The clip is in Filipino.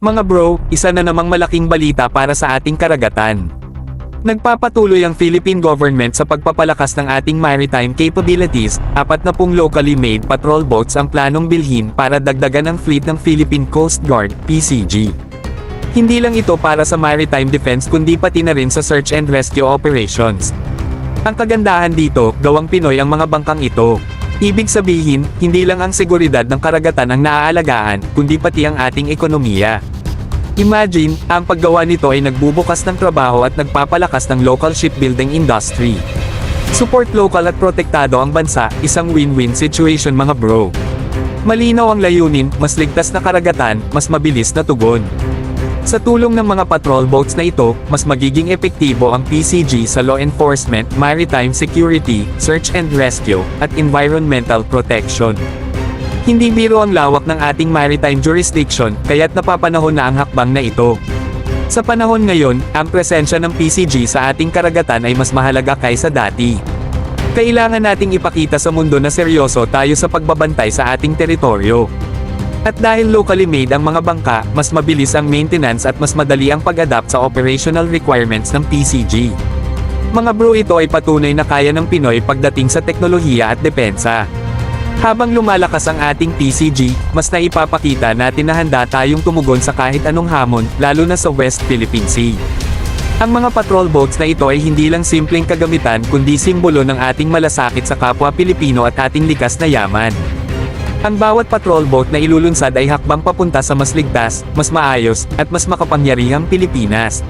Mga bro, isa na namang malaking balita para sa ating karagatan. Nagpapatuloy ang Philippine government sa pagpapalakas ng ating maritime capabilities, 40 locally made patrol boats ang planong bilhin para dagdagan ang fleet ng Philippine Coast Guard, PCG. Hindi lang ito para sa maritime defense kundi pati na rin sa search and rescue operations. Ang kagandahan dito, gawang Pinoy ang mga bangkang ito. Ibig sabihin, hindi lang ang seguridad ng karagatan ang naaalagaan, kundi pati ang ating ekonomiya. Imagine, ang paggawa nito ay nagbubukas ng trabaho at nagpapalakas ng local shipbuilding industry. Support local at protektado ang bansa, isang win-win situation mga bro. Malinaw ang layunin, mas ligtas na karagatan, mas mabilis na tugon. Sa tulong ng mga patrol boats na ito, mas magiging epektibo ang PCG sa law enforcement, maritime security, search and rescue, at environmental protection. Hindi biro ang lawak ng ating maritime jurisdiction, kaya't napapanahon na ang hakbang na ito. Sa panahon ngayon, ang presensya ng PCG sa ating karagatan ay mas mahalaga kaysa dati. Kailangan nating ipakita sa mundo na seryoso tayo sa pagbabantay sa ating teritoryo. At dahil locally made ang mga bangka, mas mabilis ang maintenance at mas madali ang pag-adapt sa operational requirements ng PCG. Mga bro, ito ay patunay na kaya ng Pinoy pagdating sa teknolohiya at depensa. Habang lumalakas ang ating PCG, mas naipapakita natin na handa tayong tumugon sa kahit anong hamon, lalo na sa West Philippine Sea. Ang mga patrol boats na ito ay hindi lang simpleng kagamitan kundi simbolo ng ating malasakit sa kapwa Pilipino at ating likas na yaman. Ang bawat patrol boat na ilulunsad ay hakbang papunta sa mas ligtas, mas maayos, at mas makapangyarihang Pilipinas.